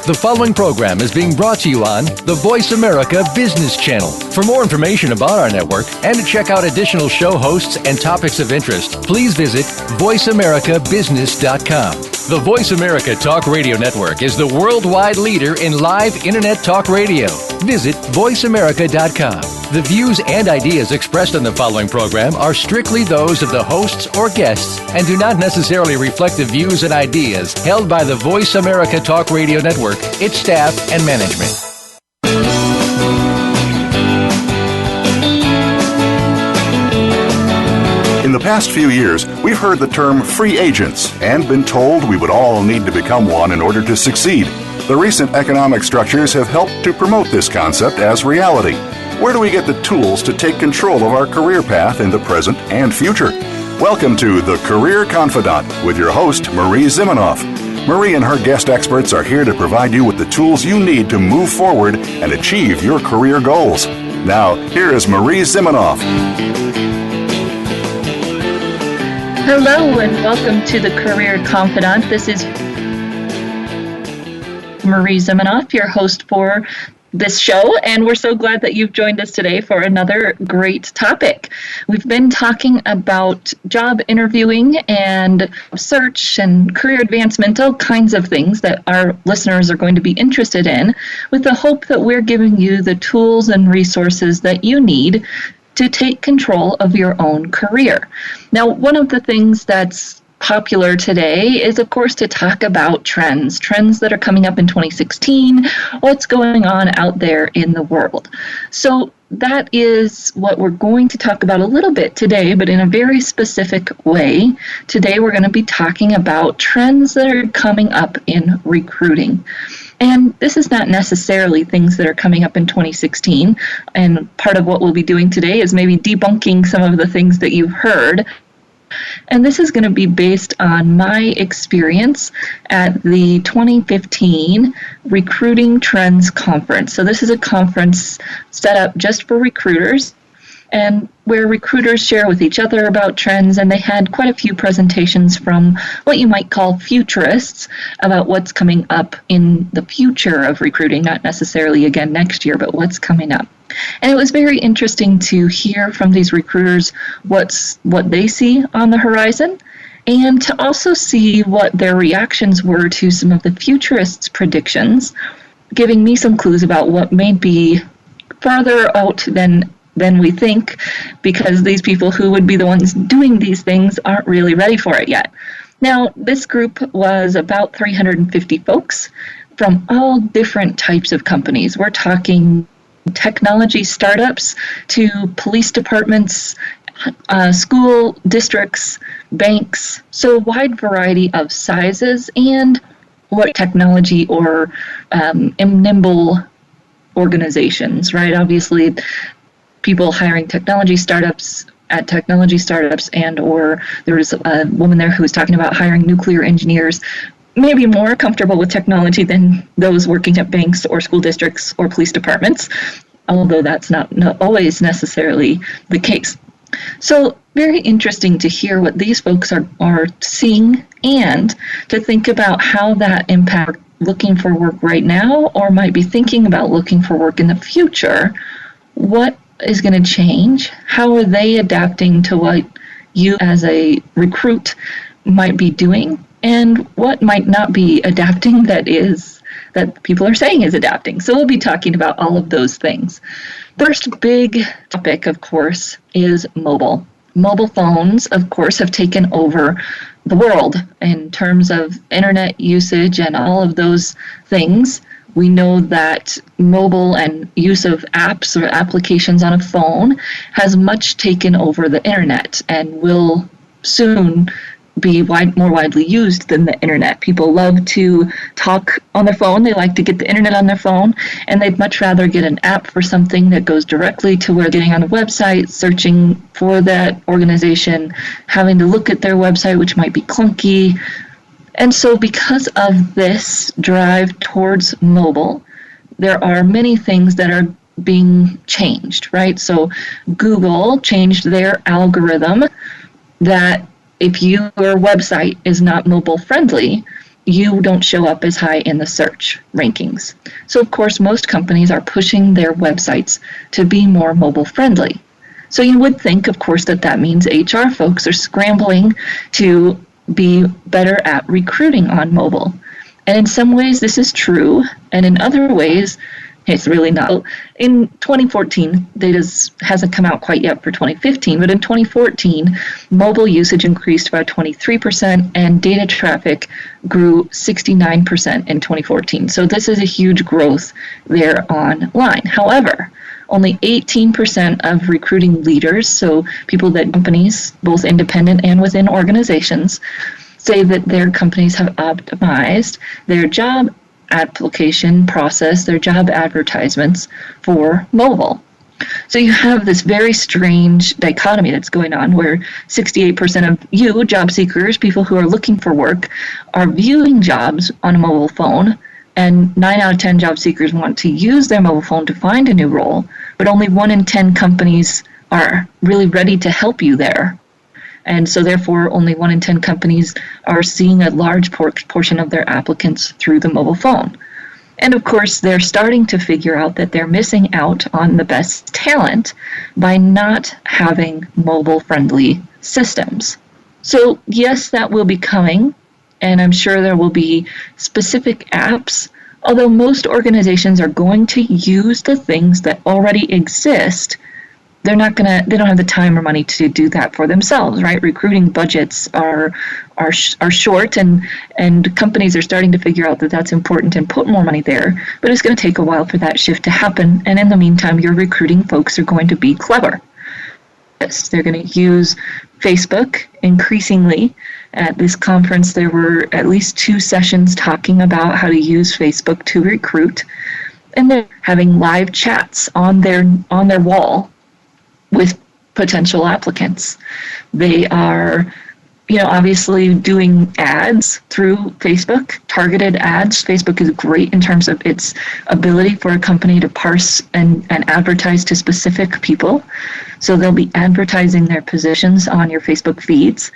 The following program is being brought to you on the Voice America Business Channel. For more information about our network and to check out additional show hosts and topics of interest, please visit voiceamericabusiness.com. The Voice America Talk Radio Network is the worldwide leader in live Internet talk radio. Visit voiceamerica.com. The views and ideas expressed on the following program are strictly those of the hosts or guests and do not necessarily reflect the views and ideas held by the Voice America Talk Radio Network, its staff, and management. In the past few years, we've heard the term free agents and been told we would all need to become one in order to succeed. The recent economic structures have helped to promote this concept as reality. Where do we get the tools to take control of our career path in the present and future? Welcome to The Career Confidant with your host, Marie Zimenoff. Marie and her guest experts are here to provide you with the tools you need to move forward and achieve your career goals. Now, here is Marie Zimenoff. Hello and welcome to The Career Confidant. This is Marie Zimenoff, your host for this show, and we're so glad that you've joined us today for another great topic. We've been talking about job interviewing and search and career advancement, all kinds of things that our listeners are going to be interested in, with the hope that we're giving you the tools and resources that you need to take control of your own career. Now, one of the things that's popular today is, of course, to talk about trends that are coming up in 2016, what's going on out there in the world. So that is what we're going to talk about a little bit today, but in a very specific way. Today we're going to be talking about trends that are coming up in recruiting. And this is not necessarily things that are coming up in 2016. And part of what we'll be doing today is maybe debunking some of the things that you've heard. And this is going to be based on my experience at the 2015 Recruiting Trends Conference. So this is a conference set up just for recruiters, and where recruiters share with each other about trends, and they had quite a few presentations from what you might call futurists about what's coming up in the future of recruiting, not necessarily again next year, but what's coming up. And it was very interesting to hear from these recruiters what they see on the horizon, and to also see what their reactions were to some of the futurists' predictions, giving me some clues about what may be farther out than we think, because these people who would be the ones doing these things aren't really ready for it yet. Now, this group was about 350 folks from all different types of companies. We're talking technology startups to police departments, school districts, banks, so a wide variety of sizes and what technology or nimble organizations, right? Obviously, people hiring technology startups at technology startups, and or there was a woman there who was talking about hiring nuclear engineers, maybe more comfortable with technology than those working at banks or school districts or police departments, although that's not always necessarily the case. So very interesting to hear what these folks are seeing, and to think about how that impacts looking for work right now, or might be thinking about looking for work in the future. What is going to change? How are they adapting to what you as a recruit might be doing? And what might not be adapting that people are saying is adapting. So we'll be talking about all of those things. First big topic, of course, is mobile. Mobile phones, of course, have taken over the world in terms of internet usage and all of those things. We know that mobile and use of apps or applications on a phone has much taken over the internet and will soon be more widely used than the internet. People love to talk on their phone. They like to get the internet on their phone, and they'd much rather get an app for something that goes directly to where getting on a website, searching for that organization, having to look at their website, which might be clunky. And so because of this drive towards mobile, there are many things that are being changed, right? So Google changed their algorithm that if your website is not mobile friendly, you don't show up as high in the search rankings. So of course, most companies are pushing their websites to be more mobile friendly. So you would think, of course, that means HR folks are scrambling to be better at recruiting on mobile. And in some ways, this is true. And in other ways, it's really not. In 2014, data hasn't come out quite yet for 2015, but in 2014, mobile usage increased by 23% and data traffic grew 69% in 2014. So this is a huge growth there online. However, only 18% of recruiting leaders, so people that companies, both independent and within organizations, say that their companies have optimized their job application process, their job advertisements for mobile. So you have this very strange dichotomy that's going on where 68% of you, job seekers, people who are looking for work, are viewing jobs on a mobile phone, and 9 out of 10 job seekers want to use their mobile phone to find a new role, but only 1 in 10 companies are really ready to help you there. And so therefore, only 1 in 10 companies are seeing a large portion of their applicants through the mobile phone. And of course, they're starting to figure out that they're missing out on the best talent by not having mobile-friendly systems. So yes, that will be coming, and I'm sure there will be specific apps, although most organizations are going to use the things that already exist. They don't have the time or money to do that for themselves, right? Recruiting budgets are short, and companies are starting to figure out that that's important and put more money there. But it's going to take a while for that shift to happen. And in the meantime, your recruiting folks are going to be clever. Yes, they're going to use Facebook increasingly. At this conference, there were at least 2 sessions talking about how to use Facebook to recruit, and they're having live chats on their wall with potential applicants. They are, obviously doing ads through Facebook, targeted ads. Facebook is great in terms of its ability for a company to parse and advertise to specific people. So they'll be advertising their positions on your Facebook feeds,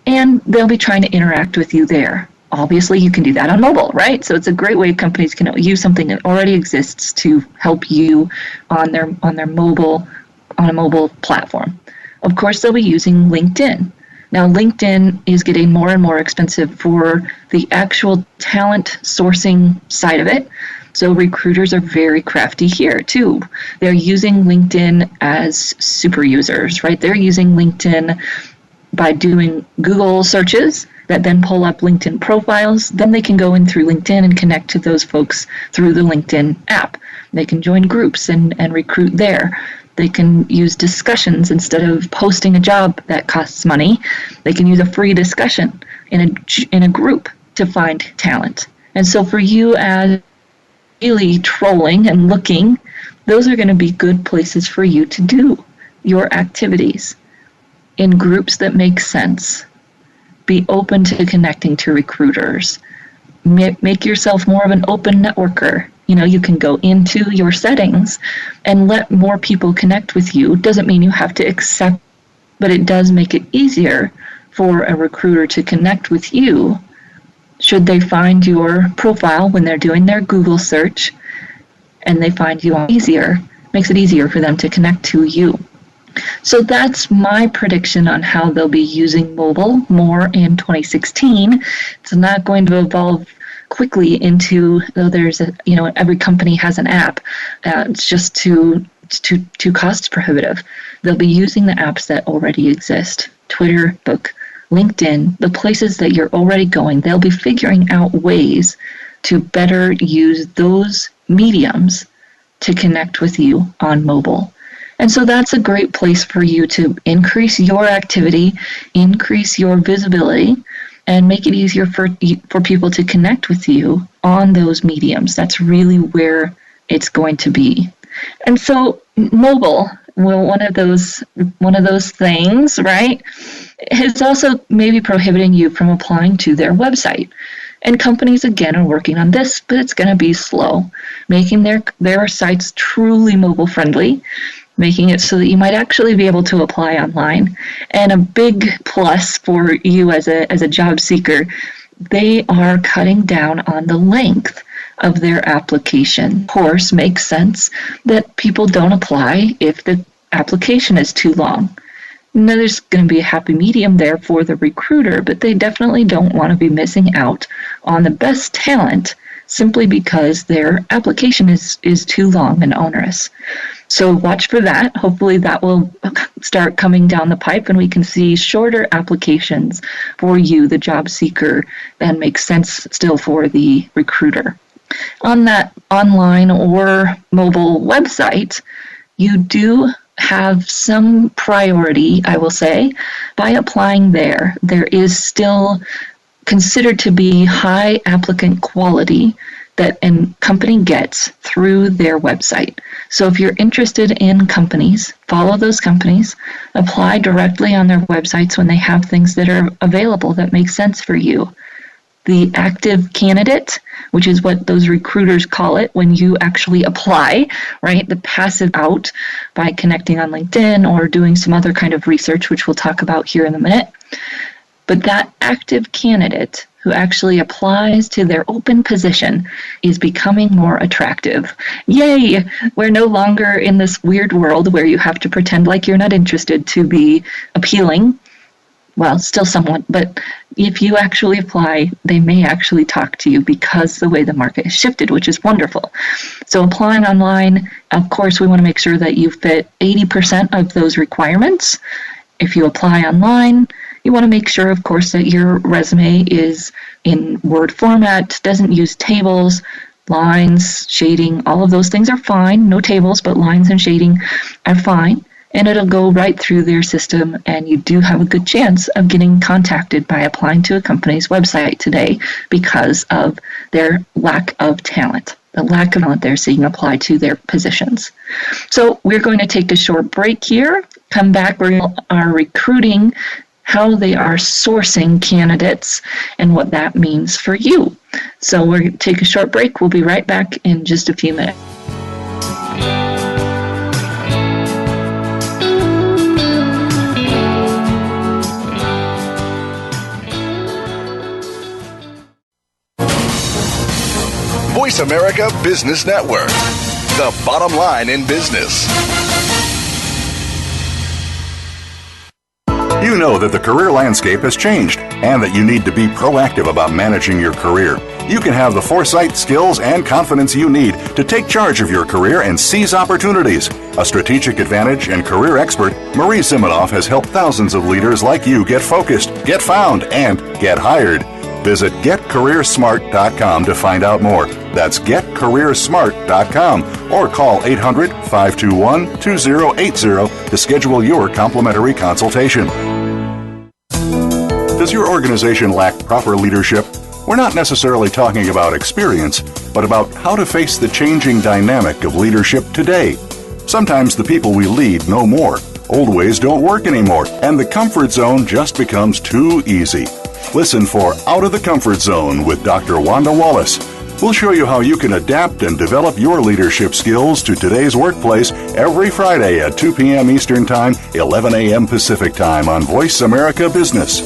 and they'll be trying to interact with you there. Obviously, you can do that on mobile, right? So it's a great way companies can use something that already exists to help you on their mobile, on a mobile platform. Of course, they'll be using LinkedIn. Now, LinkedIn is getting more and more expensive for the actual talent sourcing side of it. So recruiters are very crafty here too. They're using LinkedIn as super users, right? They're using LinkedIn by doing Google searches that then pull up LinkedIn profiles. Then they can go in through LinkedIn and connect to those folks through the LinkedIn app. They can join groups and recruit there. They can use discussions instead of posting a job that costs money. They can use a free discussion in a group to find talent. And so for you as really trolling and looking, those are going to be good places for you to do your activities in groups that make sense. Be open to connecting to recruiters. Make yourself more of an open networker. You can go into your settings and let more people connect with you. Doesn't mean you have to accept, but it does make it easier for a recruiter to connect with you should they find your profile when they're doing their Google search and they find you makes it easier for them to connect to you. So that's my prediction on how they'll be using mobile more in 2016. It's not going to evolve quickly into, though there's every company has an app. It's just too cost prohibitive. They'll be using the apps that already exist. Twitter, Facebook, LinkedIn, the places that you're already going, they'll be figuring out ways to better use those mediums to connect with you on mobile. And so that's a great place for you to increase your activity, increase your visibility, and make it easier for people to connect with you on those mediums. That's really where it's going to be. And so mobile, well, one of those things, right, is also maybe prohibiting you from applying to their website. And companies, again, are working on this, but it's going to be slow, making their sites truly mobile friendly, making it so that you might actually be able to apply online. And a big plus for you as a job seeker, they are cutting down on the length of their application. Of course, makes sense that people don't apply if the application is too long. Now, there's going to be a happy medium there for the recruiter, but they definitely don't want to be missing out on the best talent simply because their application is too long and onerous. So watch for that. Hopefully that will start coming down the pipe and we can see shorter applications for you, the job seeker, that makes sense still for the recruiter. On that online or mobile website, you do have some priority, I will say, by applying there. There is still considered to be high applicant quality that a company gets through their website. So if you're interested in companies, follow those companies, apply directly on their websites when they have things that are available that make sense for you. The active candidate, which is what those recruiters call it when you actually apply, right? The passive out by connecting on LinkedIn or doing some other kind of research, which we'll talk about here in a minute. But that active candidate who actually applies to their open position is becoming more attractive. Yay! We're no longer in this weird world where you have to pretend like you're not interested to be appealing. Well, still somewhat, but if you actually apply, they may actually talk to you because the way the market has shifted, which is wonderful. So applying online, of course, we want to make sure that you fit 80% of those requirements. If you apply online, you want to make sure, of course, that your resume is in Word format, doesn't use tables, lines, shading, all of those things are fine. No tables, but lines and shading are fine. And it'll go right through their system, and you do have a good chance of getting contacted by applying to a company's website today because of their lack of talent. The lack of talent there, so you can apply to their positions. So we're going to take a short break here, come back, we are recruiting, how they are sourcing candidates, and what that means for you. So we're going to take a short break. We'll be right back in just a few minutes. Voice America Business Network, the bottom line in business. You know that the career landscape has changed and that you need to be proactive about managing your career. You can have the foresight, skills, and confidence you need to take charge of your career and seize opportunities. A strategic advantage and career expert, Marie Zimenoff has helped thousands of leaders like you get focused, get found, and get hired. Visit getcareersmart.com to find out more. That's getcareersmart.com or call 800-521-2080 to schedule your complimentary consultation. Does your organization lack proper leadership? We're not necessarily talking about experience, but about how to face the changing dynamic of leadership today. Sometimes the people we lead know more. Old ways don't work anymore, and the comfort zone just becomes too easy. Listen for Out of the Comfort Zone with Dr. Wanda Wallace. We'll show you how you can adapt and develop your leadership skills to today's workplace every Friday at 2 p.m. Eastern Time, 11 a.m. Pacific Time on Voice America Business.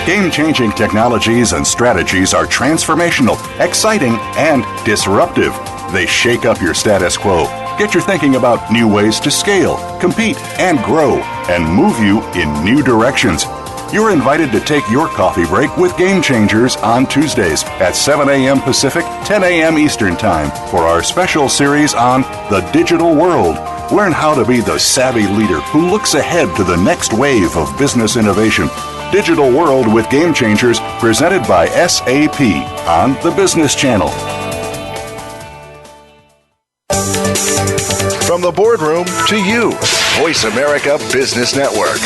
Game-changing technologies and strategies are transformational, exciting, and disruptive. They shake up your status quo, get your thinking about new ways to scale, compete, and grow, and move you in new directions. You're invited to take your coffee break with Game Changers on Tuesdays at 7 a.m. Pacific, 10 a.m. Eastern Time for our special series on the digital world. Learn how to be the savvy leader who looks ahead to the next wave of business innovation. Digital World with Game Changers, presented by SAP on the Business Channel. From the boardroom to you, Voice America Business Network.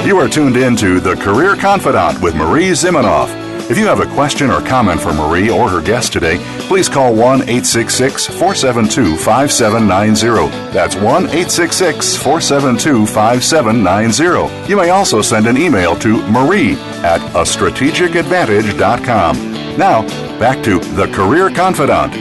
You are tuned in to The Career Confidante with Marie Zimenoff. If you have a question or comment for Marie or her guest today, please call 1-866-472-5790. That's 1-866-472-5790. You may also send an email to marie@astrategicadvantage.com. Now, back to The Career Confidante.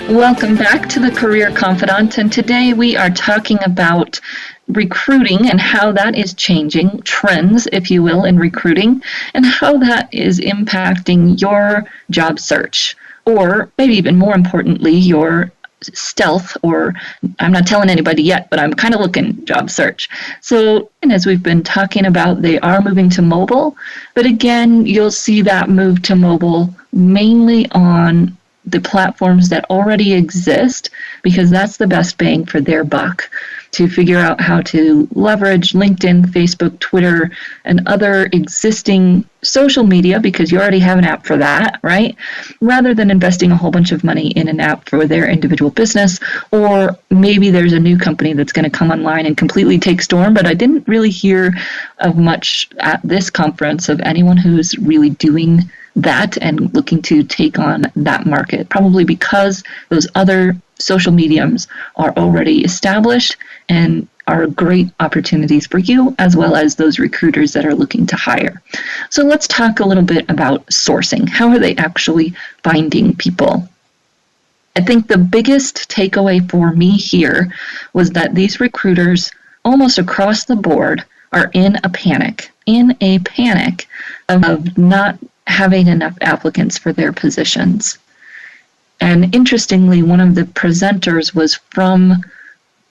Welcome back to the Career Confidante, and today we are talking about recruiting and how that is changing, trends, if you will, in recruiting, and how that is impacting your job search, or maybe even more importantly, your stealth, or I'm not telling anybody yet, but I'm kind of looking job search. So, and as we've been talking about, they are moving to mobile, but again, you'll see that move to mobile mainly on the platforms that already exist, because that's the best bang for their buck, to figure out how to leverage LinkedIn, Facebook, Twitter, and other existing social media, because you already have an app for that, right? Rather than investing a whole bunch of money in an app for their individual business, or maybe there's a new company that's going to come online and completely take storm, but I didn't really hear of much at this conference of anyone who's really doing that and looking to take on that market, probably because those other social mediums are already established and are great opportunities for you, as well as those recruiters that are looking to hire. So let's talk a little bit about sourcing. How are they actually finding people? I think the biggest takeaway for me here was that these recruiters, almost across the board, are in a panic of not having enough applicants for their positions. And interestingly, one of the presenters was from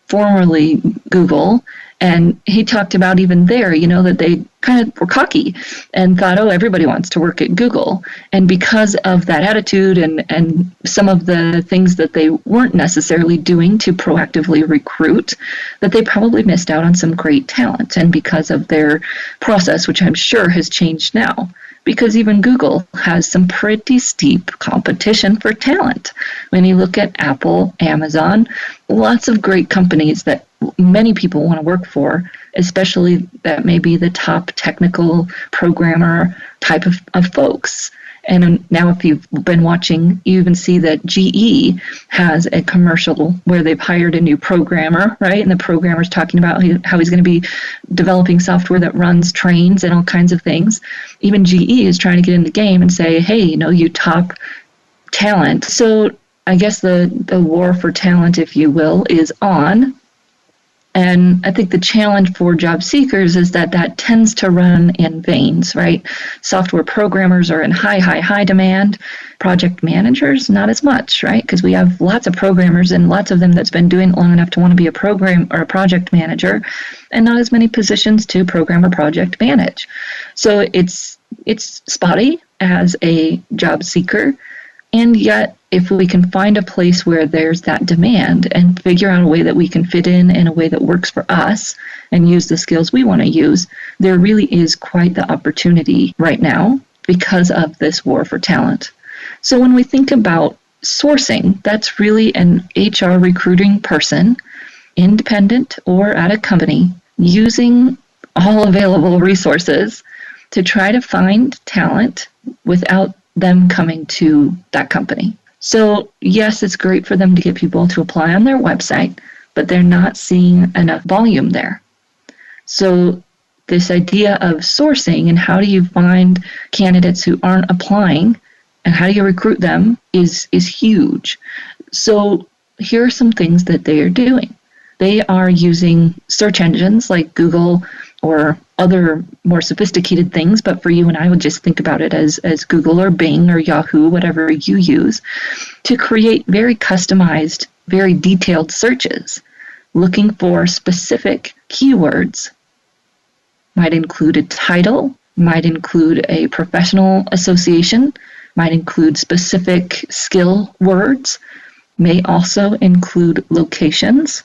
formerly Google, and he talked about even there, that they kind of were cocky and thought, oh, everybody wants to work at Google. And because of that attitude and some of the things that they weren't necessarily doing to proactively recruit, that they probably missed out on some great talent. And because of their process, which I'm sure has changed now, because even Google has some pretty steep competition for talent. When you look at Apple, Amazon, lots of great companies that many people want to work for, especially that may be the top technical programmer type of folks. And now if you've been watching, you even see that GE has a commercial where they've hired a new programmer, right? And the programmer's talking about how he's going to be developing software that runs trains and all kinds of things. Even GE is trying to get in the game and say, hey, you top talent. So I guess the war for talent, if you will, is on. And I think the challenge for job seekers is that tends to run in veins, right? Software programmers are in high demand. Project managers, not as much, right? Because we have lots of programmers and lots of them that's been doing it long enough to want to be a program or a project manager, and not as many positions to program or project manage. So it's spotty as a job seeker. And yet, if we can find a place where there's that demand and figure out a way that we can fit in a way that works for us and use the skills we want to use, there really is quite the opportunity right now because of this war for talent. So when we think about sourcing, that's really an HR recruiting person, independent or at a company, using all available resources to try to find talent without them coming to that company. So yes, it's great for them to get people to apply on their website, but they're not seeing enough volume there. So this idea of sourcing and how do you find candidates who aren't applying and how do you recruit them is huge. So here are some things that they are doing. They are using search engines like Google or other more sophisticated things, but for you and I would just think about it as Google or Bing or Yahoo, whatever you use, to create very customized, very detailed searches, looking for specific keywords. Might include a title, might include a professional association, might include specific skill words, may also include locations,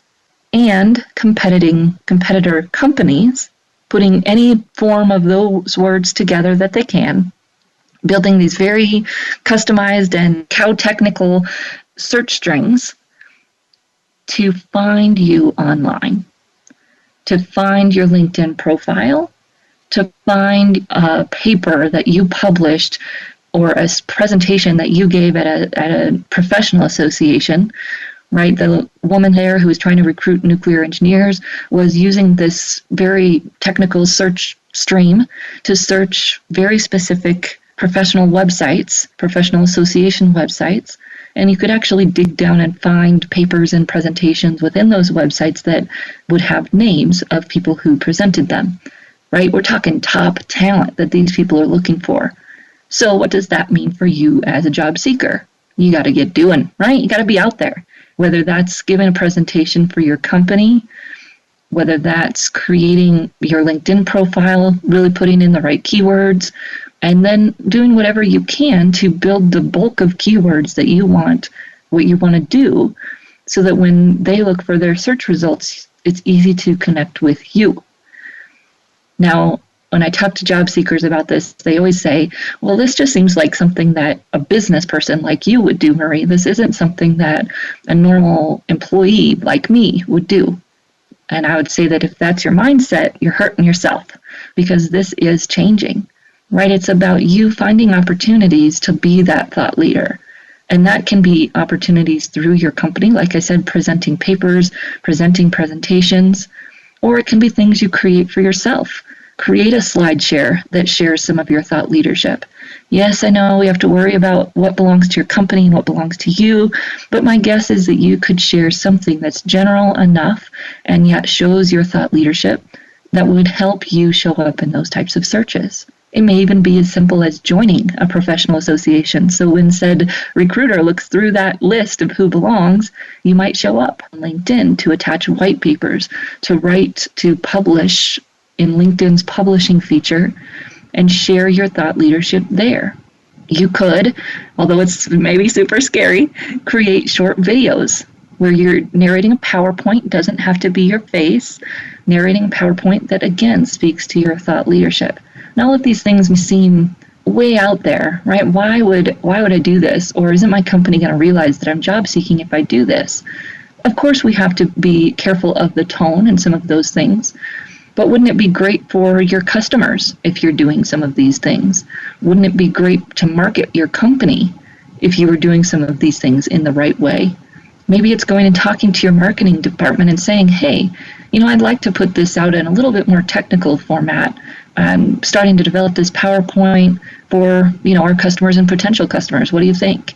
and competitor companies, putting any form of those words together that they can, building these very customized and cow-technical search strings to find you online, to find your LinkedIn profile, to find a paper that you published or a presentation that you gave at a professional association, right? The woman there who was trying to recruit nuclear engineers was using this very technical search stream to search very specific professional websites, professional association websites, and you could actually dig down and find papers and presentations within those websites that would have names of people who presented them, right? We're talking top talent that these people are looking for. So what does that mean for you as a job seeker? You got to get doing, right? You got to be out there, whether that's giving a presentation for your company, whether that's creating your LinkedIn profile, really putting in the right keywords, and then doing whatever you can to build the bulk of keywords that you want, what you want to do, so that when they look for their search results, it's easy to connect with you. Now, when I talk to job seekers about this, they always say, well, this just seems like something that a business person like you would do, Marie. This isn't something that a normal employee like me would do. And I would say that if that's your mindset, you're hurting yourself, because this is changing, right? It's about you finding opportunities to be that thought leader. And that can be opportunities through your company, like I said, presenting papers, presenting presentations, or it can be things you create for yourself. Create a slide share that shares some of your thought leadership. Yes, I know we have to worry about what belongs to your company and what belongs to you, but my guess is that you could share something that's general enough and yet shows your thought leadership that would help you show up in those types of searches. It may even be as simple as joining a professional association. So when said recruiter looks through that list of who belongs, you might show up on LinkedIn to attach white papers, to write, to publish in LinkedIn's publishing feature, and share your thought leadership there. You could, although it's maybe super scary, create short videos where you're narrating a PowerPoint. Doesn't have to be your face, narrating a PowerPoint that again speaks to your thought leadership. And all of these things seem way out there, right? Why would I do this? Or isn't my company going to realize that I'm job seeking if I do this? Of course, we have to be careful of the tone and some of those things. But wouldn't it be great for your customers if you're doing some of these things? Wouldn't it be great to market your company if you were doing some of these things in the right way? Maybe it's going and talking to your marketing department and saying, hey, I'd like to put this out in a little bit more technical format. I'm starting to develop this PowerPoint for, our customers and potential customers. What do you think?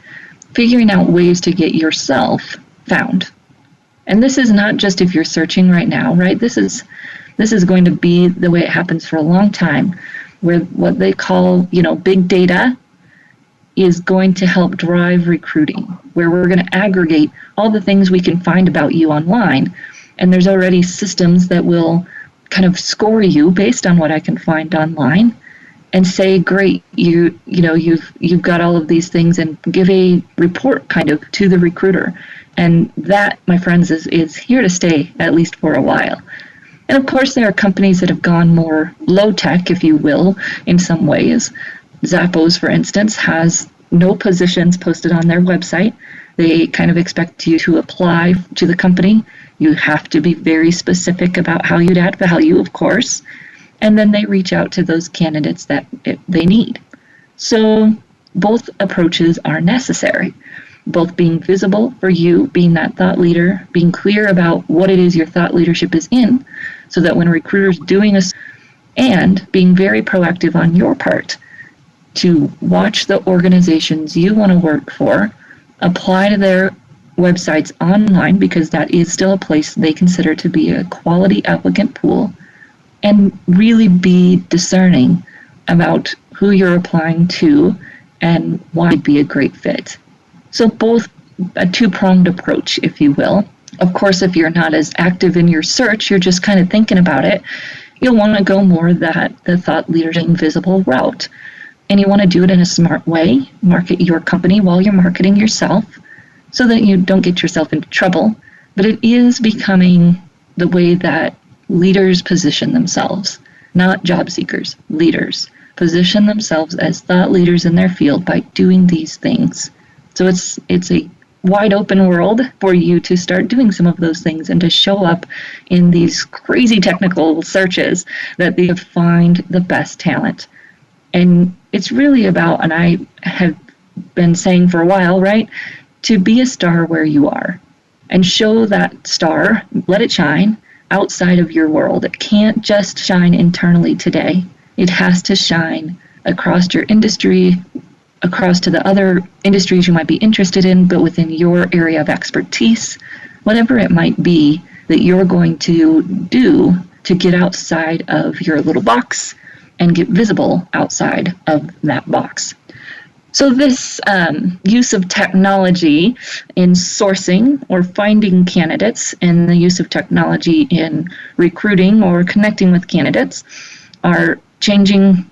Figuring out ways to get yourself found. And this is not just if you're searching right now, right? This is going to be the way it happens for a long time, where what they call, big data is going to help drive recruiting, where we're going to aggregate all the things we can find about you online. And there's already systems that will kind of score you based on what I can find online and say, great, you've got all of these things, and give a report kind of to the recruiter. And that, my friends, is here to stay, at least for a while. And of course, there are companies that have gone more low-tech, if you will, in some ways. Zappos, for instance, has no positions posted on their website. They kind of expect you to apply to the company. You have to be very specific about how you'd add value, of course. And then they reach out to those candidates that they need. So both approaches are necessary. Both being visible for you, being that thought leader, being clear about what it is your thought leadership is in, so that when a recruiter's doing this, and being very proactive on your part to watch the organizations you want to work for, apply to their websites online, because that is still a place they consider to be a quality applicant pool, and really be discerning about who you're applying to and why it'd be a great fit. So both a two-pronged approach, if you will. Of course, if you're not as active in your search, you're just kind of thinking about it, you'll want to go more the thought leadership visible route. And you want to do it in a smart way, market your company while you're marketing yourself, so that you don't get yourself into trouble. But it is becoming the way that leaders position themselves, not job seekers, leaders. Position themselves as thought leaders in their field by doing these things. So it's a wide open world for you to start doing some of those things and to show up in these crazy technical searches that they find the best talent. And it's really about, and I have been saying for a while, right, to be a star where you are and show that star, let it shine outside of your world. It can't just shine internally today. It has to shine across your industry, across to the other industries you might be interested in, but within your area of expertise, whatever it might be that you're going to do to get outside of your little box and get visible outside of that box. So this use of technology in sourcing or finding candidates and the use of technology in recruiting or connecting with candidates are changing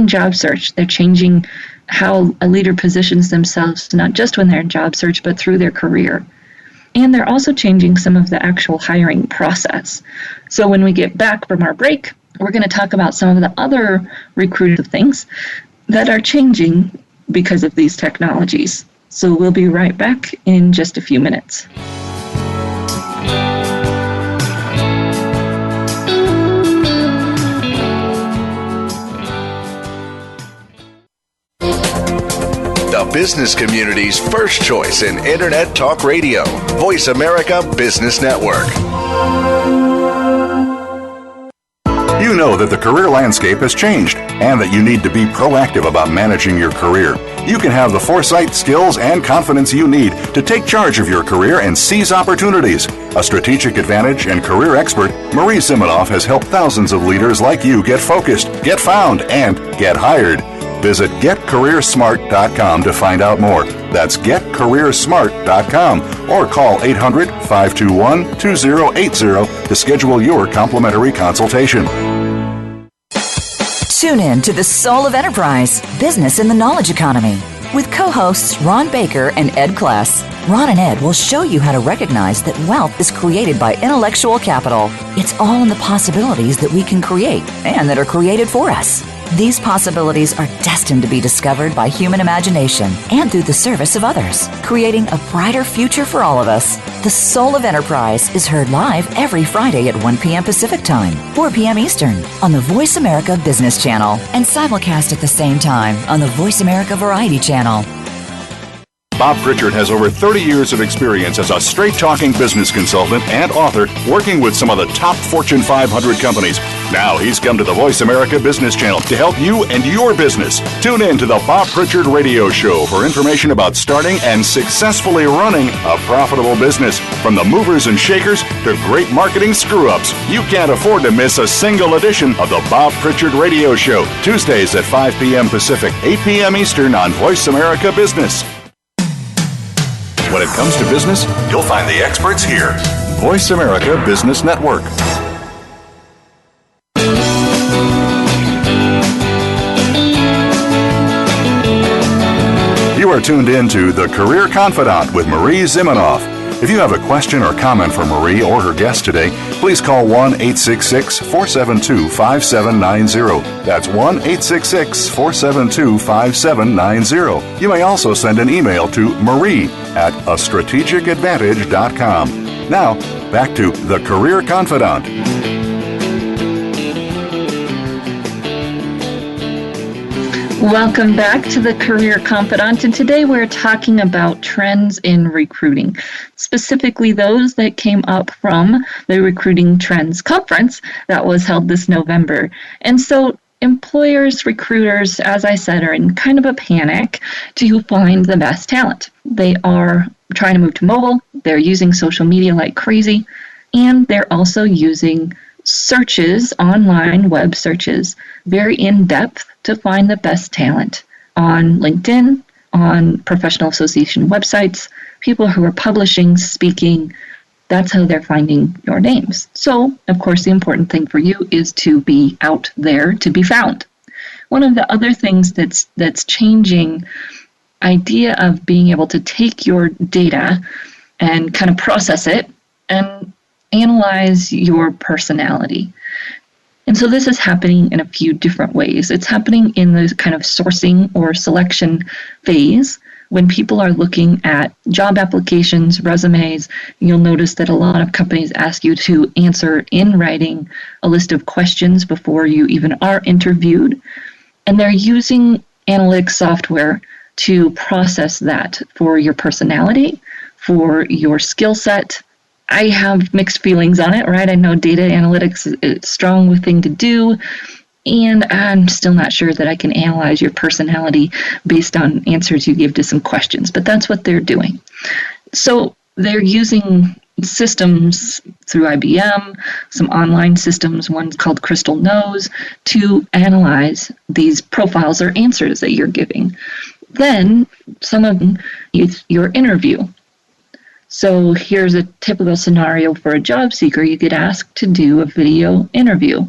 job search. They're changing how a leader positions themselves, not just when they're in job search, but through their career. And they're also changing some of the actual hiring process. So when we get back from our break, we're going to talk about some of the other recruitive things that are changing because of these technologies. So we'll be right back in just a few minutes. The business community's first choice in Internet Talk Radio. Voice America Business Network. You know that the career landscape has changed and that you need to be proactive about managing your career. You can have the foresight, skills, and confidence you need to take charge of your career and seize opportunities. A strategic advantage and career expert, Marie Zimenoff has helped thousands of leaders like you get focused, get found, and get hired. Visit getcareersmart.com to find out more. That's getcareersmart.com or call 800-521-2080 to schedule your complimentary consultation. Tune in to The Soul of Enterprise, Business in the Knowledge Economy, with co-hosts Ron Baker and Ed Kless. Ron and Ed will show you how to recognize that wealth is created by intellectual capital. It's all in the possibilities that we can create and that are created for us. These possibilities are destined to be discovered by human imagination and through the service of others, creating a brighter future for all of us. The Soul of Enterprise is heard live every Friday at 1 p.m. Pacific Time, 4 p.m. Eastern on the Voice America Business Channel and simulcast at the same time on the Voice America Variety Channel. Bob Pritchard has over 30 years of experience as a straight-talking business consultant and author working with some of the top Fortune 500 companies. Now he's come to the Voice America Business Channel to help you and your business. Tune in to the Bob Pritchard Radio Show for information about starting and successfully running a profitable business. From the movers and shakers to great marketing screw-ups, you can't afford to miss a single edition of the Bob Pritchard Radio Show. Tuesdays at 5 p.m. Pacific, 8 p.m. Eastern on Voice America Business. When it comes to business, you'll find the experts here. Voice America Business Network. You are tuned in to The Career Confidant with Marie Zimenoff. If you have a question or comment for Marie or her guest today, please call 1-866-472-5790. That's 1-866-472-5790. You may also send an email to marie@astrategicadvantage.com. Now, back to The Career Confidant. Welcome back to the Career Confidant, and today we're talking about trends in recruiting, specifically those that came up from the Recruiting Trends Conference that was held this November. And so employers, recruiters, as I said, are in kind of a panic to find the best talent. They are trying to move to mobile, they're using social media like crazy, and they're also using searches, online web searches, very in-depth to find the best talent on LinkedIn, on professional association websites, people who are publishing, speaking. That's how they're finding your names. So, of course, the important thing for you is to be out there to be found. One of the other things that's changing, idea of being able to take your data and kind of process it and analyze your personality. And so this is happening in a few different ways. It's happening in the kind of sourcing or selection phase. When people are looking at job applications, resumes, you'll notice that a lot of companies ask you to answer in writing a list of questions before you even are interviewed. And they're using analytics software to process that for your personality, for your skill set. I have mixed feelings on it, right? I know data analytics is a strong thing to do. And I'm still not sure that I can analyze your personality based on answers you give to some questions, but that's what they're doing. So they're using systems through IBM, some online systems, one called Crystal Knows, to analyze these profiles or answers that you're giving. Then some of them use your interview. So here's a typical scenario for a job seeker. You get asked to do a video interview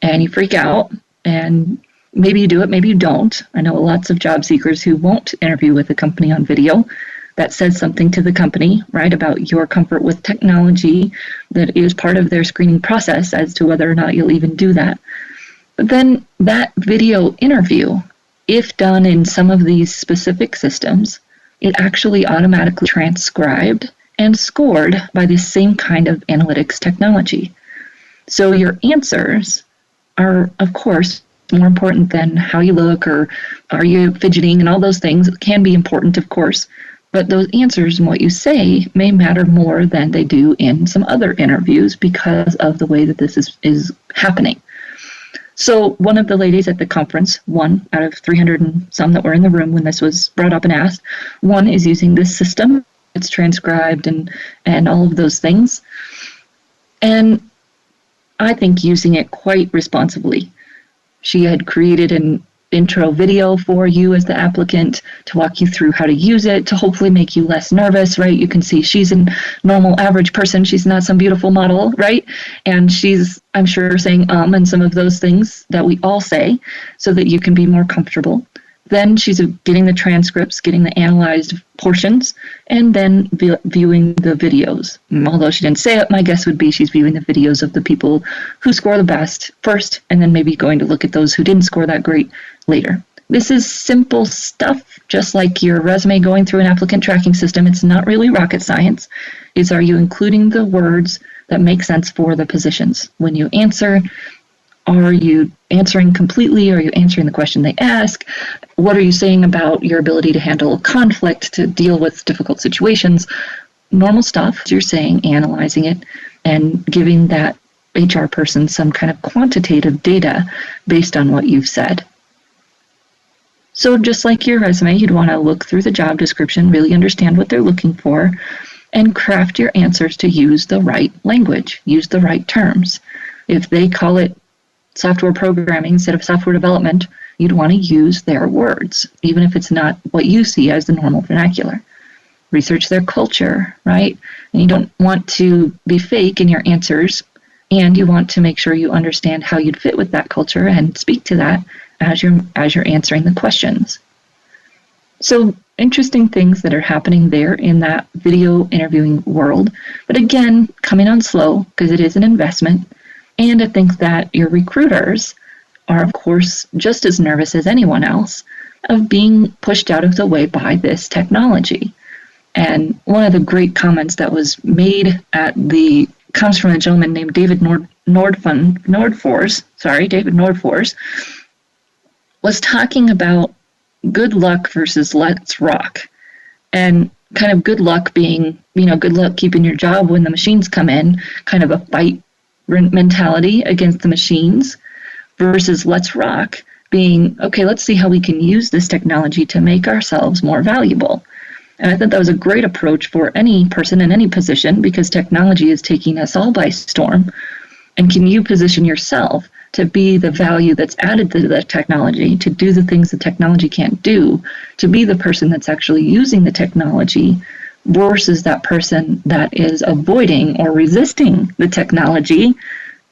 and you freak out, and maybe you do it, maybe you don't. I know lots of job seekers who won't interview with a company on video. That says something to the company, right, about your comfort with technology that is part of their screening process as to whether or not you'll even do that. But then that video interview, if done in some of these specific systems, it actually automatically transcribed and scored by the same kind of analytics technology. So your answers are, of course, more important than how you look or are you fidgeting, and all those things can be important, of course. But those answers and what you say may matter more than they do in some other interviews because of the way that this is happening. So one of the ladies at the conference, one out of 300 and some that were in the room when this was brought up and asked, one is using this system. It's transcribed and all of those things. And I think using it quite responsibly. She had created an intro video for you as the applicant to walk you through how to use it, to hopefully make you less nervous, right? You can see she's a normal average person. She's not some beautiful model, right? And she's, I'm sure, saying and some of those things that we all say so that you can be more comfortable. Then she's getting the transcripts, getting the analyzed portions, and then viewing the videos. Although she didn't say it, my guess would be she's viewing the videos of the people who score the best first, and then maybe going to look at those who didn't score that great later. This is simple stuff, just like your resume going through an applicant tracking system. It's not really rocket science. It's, are you including the words that make sense for the positions? When you answer, are you answering completely? Are you answering the question they ask? What are you saying about your ability to handle conflict, to deal with difficult situations? Normal stuff, you're saying, analyzing it, and giving that HR person some kind of quantitative data based on what you've said. So just like your resume, you'd want to look through the job description, really understand what they're looking for, and craft your answers to use the right language, use the right terms. If they call it software programming instead of software development, you'd want to use their words, even if it's not what you see as the normal vernacular. Research their culture, right? And you don't want to be fake in your answers, and you want to make sure you understand how you'd fit with that culture and speak to that as you're answering the questions. So interesting things that are happening there in that video interviewing world. But again, coming on slow because it is an investment. And I think that your recruiters are, of course, just as nervous as anyone else of being pushed out of the way by this technology. And one of the great comments that was made comes from a gentleman named David Nordfors, was talking about good luck versus let's rock. And kind of good luck being, good luck keeping your job when the machines come in, kind of a fight mentality against the machines, versus let's rock being, okay, let's see how we can use this technology to make ourselves more valuable. And I thought that was a great approach for any person in any position, because technology is taking us all by storm. And can you position yourself to be the value that's added to the technology, to do the things the technology can't do, to be the person that's actually using the technology versus that person that is avoiding or resisting the technology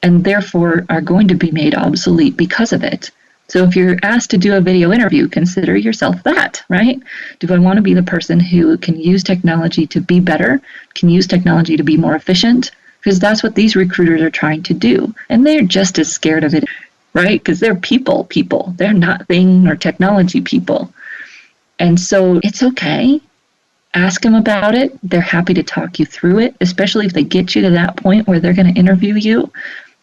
and therefore are going to be made obsolete because of it. So if you're asked to do a video interview, consider yourself that, right? Do I want to be the person who can use technology to be better, can use technology to be more efficient? Because that's what these recruiters are trying to do. And they're just as scared of it, right? Because they're people. They're not thing or technology people. And so it's okay. Ask them about it. They're happy to talk you through it, especially if they get you to that point where they're going to interview you.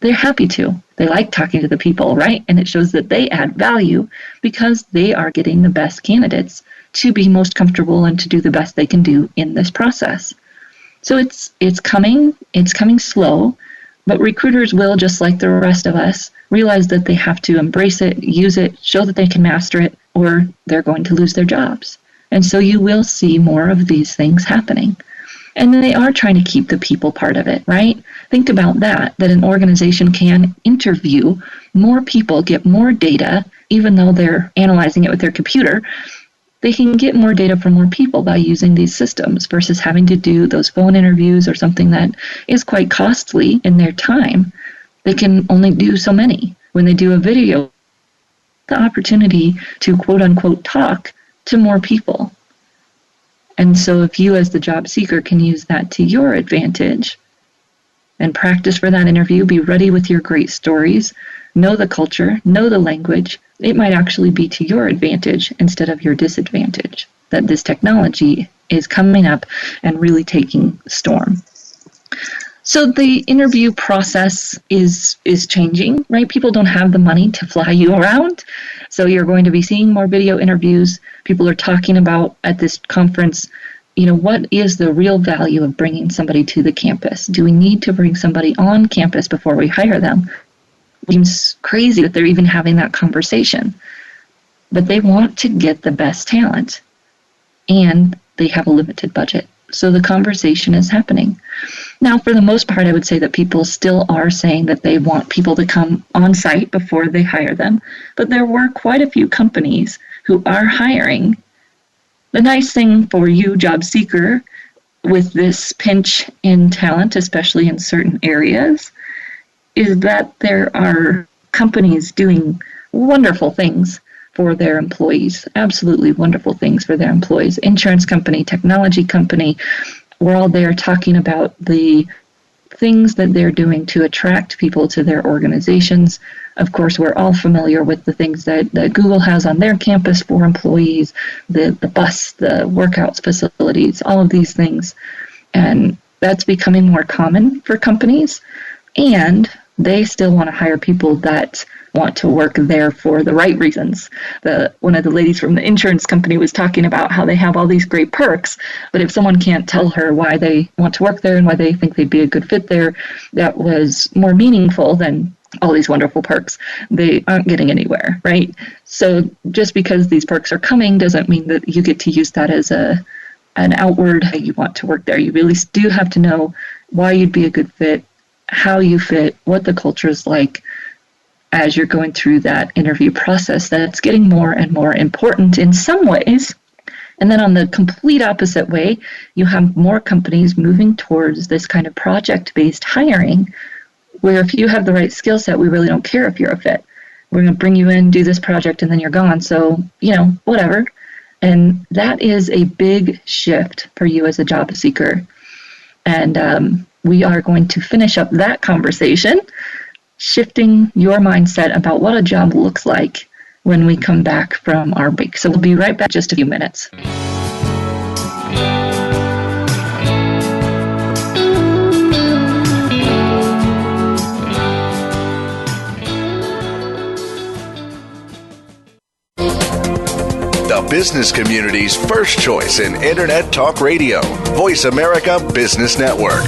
They're happy to. They like talking to the people, right? And it shows that they add value because they are getting the best candidates to be most comfortable and to do the best they can do in this process. So it's coming slow, but recruiters will, just like the rest of us, realize that they have to embrace it, use it, show that they can master it, or they're going to lose their jobs. And so you will see more of these things happening. And they are trying to keep the people part of it, right? Think about that an organization can interview more people, get more data, even though they're analyzing it with their computer. They can get more data from more people by using these systems versus having to do those phone interviews or something that is quite costly in their time. They can only do so many. When they do a video, the opportunity to quote unquote talk to more people. And so if you as the job seeker can use that to your advantage and practice for that interview, be ready with your great stories, know the culture, know the language, it might actually be to your advantage instead of your disadvantage that this technology is coming up and really taking storm. So the interview process is changing, right? People don't have the money to fly you around. So you're going to be seeing more video interviews. People are talking about at this conference, what is the real value of bringing somebody to the campus? Do we need to bring somebody on campus before we hire them? It seems crazy that they're even having that conversation. But they want to get the best talent, and they have a limited budget. So the conversation is happening. Now, for the most part, I would say that people still are saying that they want people to come on site before they hire them. But there were quite a few companies who are hiring. The nice thing for you, job seeker, with this pinch in talent, especially in certain areas, is that there are companies doing wonderful things for their employees, absolutely wonderful things for their employees. Insurance company, technology company, we're all there talking about the things that they're doing to attract people to their organizations. Of course, we're all familiar with the things that Google has on their campus for employees, the bus, the workouts facilities, all of these things. And that's becoming more common for companies. And they still want to hire people that want to work there for the right reasons. One of the ladies from the insurance company was talking about how they have all these great perks, but if someone can't tell her why they want to work there and why they think they'd be a good fit there, that was more meaningful than all these wonderful perks, they aren't getting anywhere, right? So just because these perks are coming doesn't mean that you get to use that as an outward, hey, you want to work there. You really do have to know why you'd be a good fit, how you fit, what the culture is like, as you're going through that interview process. That's getting more and more important in some ways. And then on the complete opposite way, you have more companies moving towards this kind of project-based hiring, where if you have the right skill set, we really don't care if you're a fit. We're going to bring you in, do this project, and then you're gone. So, whatever. And that is a big shift for you as a job seeker. And we are going to finish up that conversation, shifting your mindset about what a job looks like when we come back from our break. So we'll be right back in just a few minutes. The business community's first choice in Internet Talk Radio, Voice America Business Network.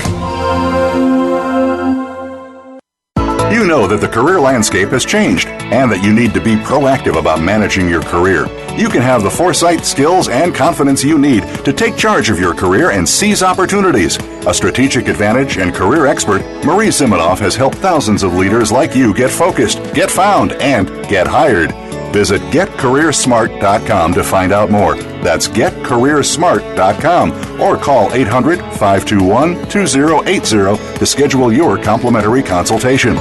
You know that the career landscape has changed and that you need to be proactive about managing your career. You can have the foresight, skills, and confidence you need to take charge of your career and seize opportunities. A strategic advantage and career expert, Marie Zimenoff has helped thousands of leaders like you get focused, get found, and get hired. Visit getcareersmart.com to find out more. That's getcareersmart.com or call 800-521-2080 to schedule your complimentary consultation.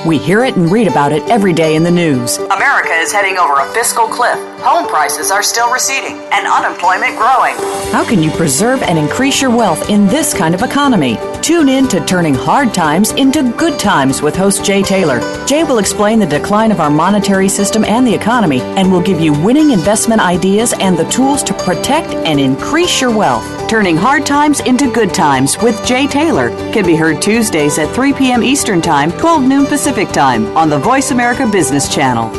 We hear it and read about it every day in the news. America is heading over a fiscal cliff. Home prices are still receding and unemployment growing. How can you preserve and increase your wealth in this kind of economy? Tune in to Turning Hard Times into Good Times with host Jay Taylor. Jay will explain the decline of our monetary system and the economy and will give you winning investment ideas and the tools to protect and increase your wealth. Turning Hard Times into Good Times with Jay Taylor can be heard Tuesdays at 3 p.m. Eastern Time, 12 noon Pacific Time on the Voice America Business Channel.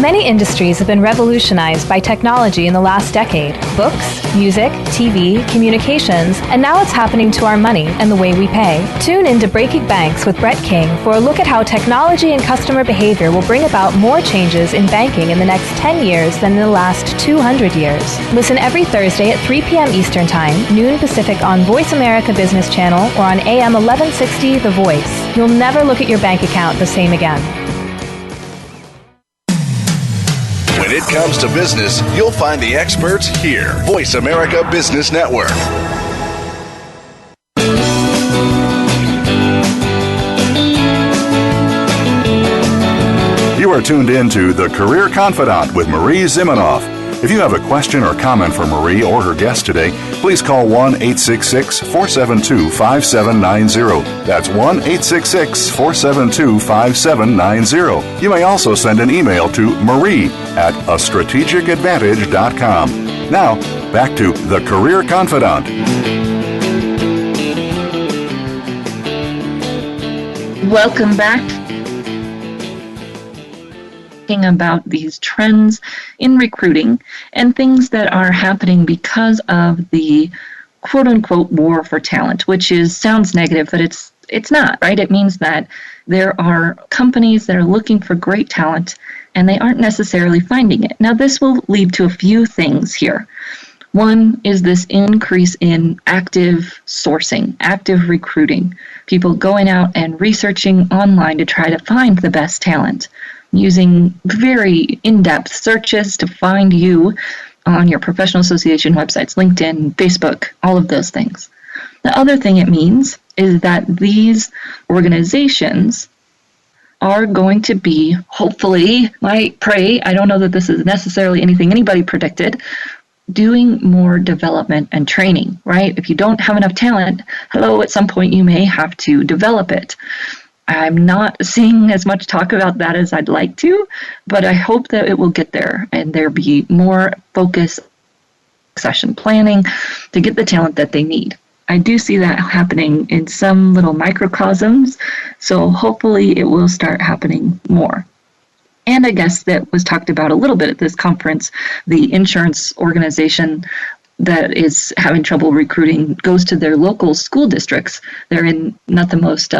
Many industries have been revolutionized by technology in the last decade. Books, music, TV, communications, and now it's happening to our money and the way we pay. Tune in to Breaking Banks with Brett King for a look at how technology and customer behavior will bring about more changes in banking in the next 10 years than in the last 200 years. Listen every Thursday at 3 p.m. Eastern Time, noon Pacific on Voice America Business Channel or on AM 1160 The Voice. You'll never look at your bank account the same again. When it comes to business, you'll find the experts here. Voice America Business Network. You are tuned in to The Career Confidant with Marie Zimenoff. If you have a question or comment for Marie or her guest today, please call 1-866-472-5790. That's 1-866-472-5790. You may also send an email to marie@astrategicadvantage.com. Now, back to The Career Confidant. Welcome back. About these trends in recruiting and things that are happening because of the quote-unquote war for talent, which sounds negative, but it's not, right? It means that there are companies that are looking for great talent and they aren't necessarily finding it. Now, this will lead to a few things here. One is this increase in active sourcing, active recruiting, people going out and researching online to try to find the best talent, using very in-depth searches to find you on your professional association websites, LinkedIn, Facebook, all of those things. The other thing it means is that these organizations are going to be, hopefully, I pray, I don't know that this is necessarily anything anybody predicted, doing more development and training, right? If you don't have enough talent, at some point you may have to develop it. I'm not seeing as much talk about that as I'd like to, but I hope that it will get there and there be more focus, succession planning to get the talent that they need. I do see that happening in some little microcosms, so hopefully it will start happening more. And I guess that was talked about a little bit at this conference, the insurance organization that is having trouble recruiting goes to their local school districts. They're in not the most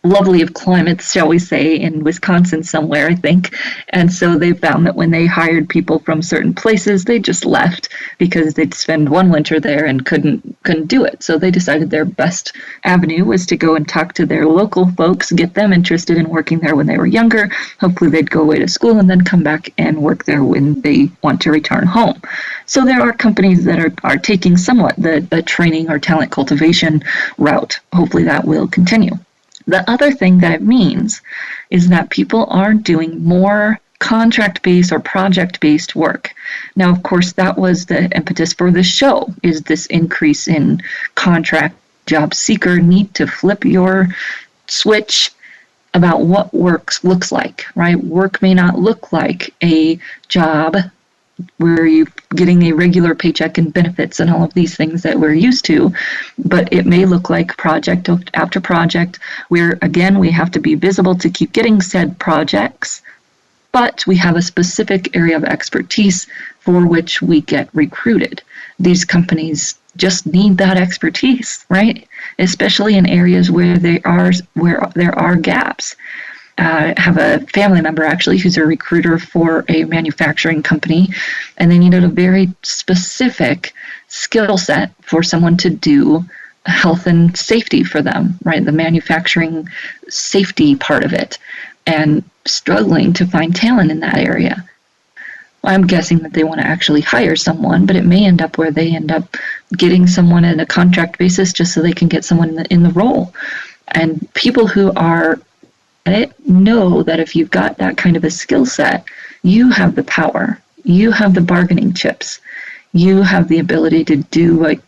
lovely of climates, shall we say, in Wisconsin somewhere, I think. And so they found that when they hired people from certain places, they just left because they'd spend one winter there and couldn't do it. So they decided their best avenue was to go and talk to their local folks, get them interested in working there when they were younger. Hopefully they'd go away to school and then come back and work there when they want to return home. So there are companies that are taking somewhat the training or talent cultivation route. Hopefully that will continue. The other thing that it means is that people are doing more contract-based or project-based work. Now, of course, that was the impetus for this show, is this increase in contract job seeker need to flip your switch about what work looks like, right? Work may not look like a job where you're getting a regular paycheck and benefits and all of these things that we're used to, but it may look like project after project where, again, we have to be visible to keep getting said projects, but we have a specific area of expertise for which we get recruited. These companies just need that expertise, right? Especially in areas where there are gaps. I have a family member actually who's a recruiter for a manufacturing company, and they needed a very specific skill set for someone to do health and safety for them, right? The manufacturing safety part of it, and struggling to find talent in that area. I'm guessing that they want to actually hire someone, but it may end up where they end up getting someone on a contract basis just so they can get someone in the role. And people who are know that if you've got that kind of a skill set, you have the power, you have the bargaining chips, you have the ability to do what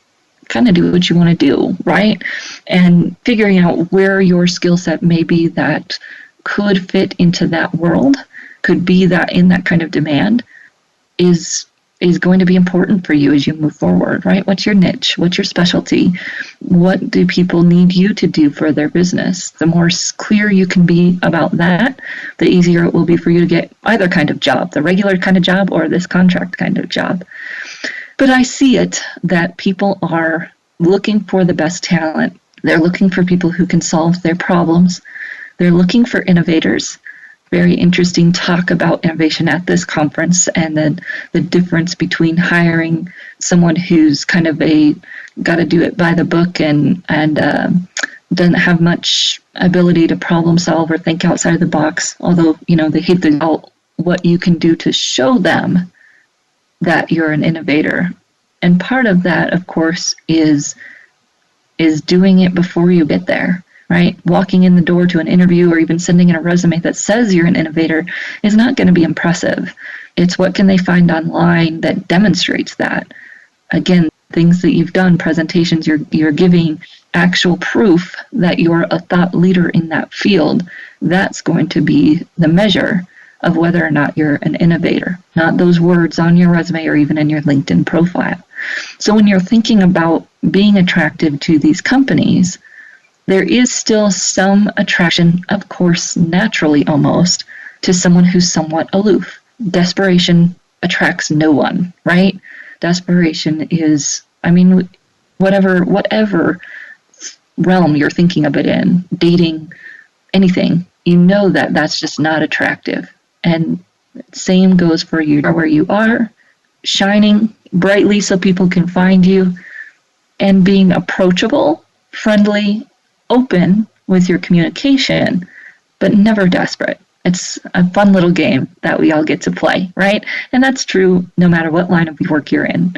you want to do, right? And figuring out where your skill set may be that could fit into that world, could be that in that kind of demand, is is going to be important for you as you move forward, right? What's your niche? What's your specialty? What do people need you to do for their business? The more clear you can be about that, the easier it will be for you to get either kind of job, the regular kind of job or this contract kind of job. But I see it that people are looking for the best talent. They're looking for people who can solve their problems. They're looking for innovators. Very interesting talk about innovation at this conference, and then the difference between hiring someone who's kind of got to do it by the book and doesn't have much ability to problem solve or think outside of the box, although, they hit what you can do to show them that you're an innovator. And part of that, of course, is doing it before you get there. Right? Walking in the door to an interview or even sending in a resume that says you're an innovator is not going to be impressive. It's what can they find online that demonstrates that. Again, things that you've done, presentations, you're giving actual proof that you're a thought leader in that field. That's going to be the measure of whether or not you're an innovator, not those words on your resume or even in your LinkedIn profile. So when you're thinking about being attractive to these companies, there is still some attraction, of course, naturally almost, to someone who's somewhat aloof. Desperation attracts no one, right? Desperation is, whatever realm you're thinking of it in, dating, anything, that's just not attractive. And same goes for you, where you are, shining brightly so people can find you, and being approachable, friendly, open with your communication, but never desperate. It's a fun little game that we all get to play, right? And that's true no matter what line of work you're in.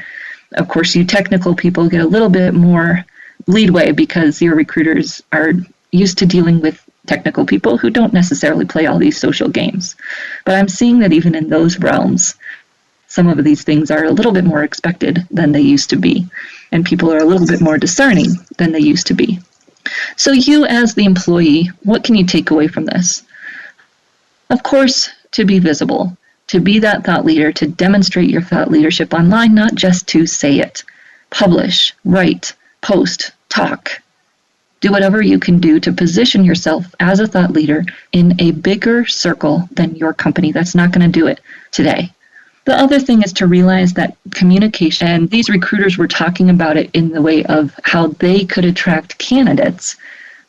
Of course, you technical people get a little bit more leadway because your recruiters are used to dealing with technical people who don't necessarily play all these social games. But I'm seeing that even in those realms, some of these things are a little bit more expected than they used to be, and people are a little bit more discerning than they used to be. So you as the employee, what can you take away from this? Of course, to be visible, to be that thought leader, to demonstrate your thought leadership online, not just to say it. Publish, write, post, talk. Do whatever you can do to position yourself as a thought leader in a bigger circle than your company. That's not going to do it today. The other thing is to realize that communication, and these recruiters were talking about it in the way of how they could attract candidates,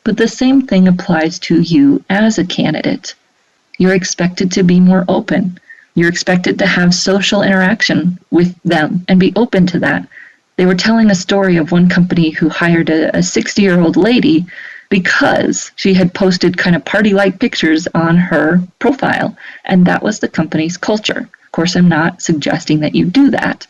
but the same thing applies to you as a candidate. You're expected to be more open. You're expected to have social interaction with them and be open to that. They were telling a story of one company who hired a 60-year-old lady because she had posted kind of party-like pictures on her profile, and that was the company's culture. Of course, I'm not suggesting that you do that,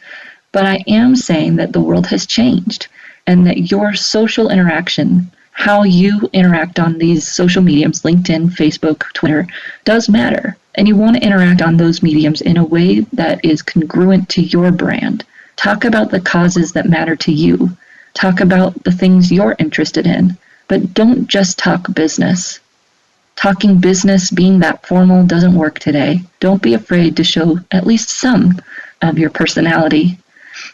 but I am saying that the world has changed and that your social interaction, how you interact on these social mediums, LinkedIn, Facebook, Twitter, does matter. And you want to interact on those mediums in a way that is congruent to your brand. Talk about the causes that matter to you. Talk about the things you're interested in, but don't just talk business. Talking business, being that formal, doesn't work today. Don't be afraid to show at least some of your personality.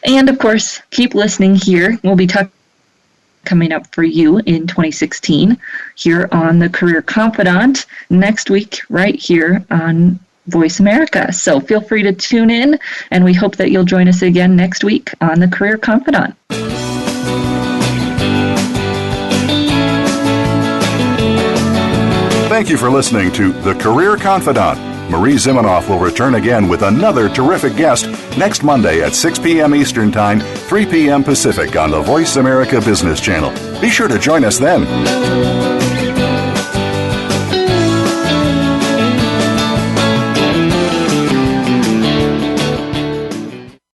And of course, keep listening here. We'll be coming up for you in 2016 here on the Career Confidant next week, right here on Voice America. So feel free to tune in, and we hope that you'll join us again next week on the Career Confidant. Thank you for listening to The Career Confidant. Marie Zimenoff will return again with another terrific guest next Monday at 6 p.m. Eastern Time, 3 p.m. Pacific on the Voice America Business Channel. Be sure to join us then.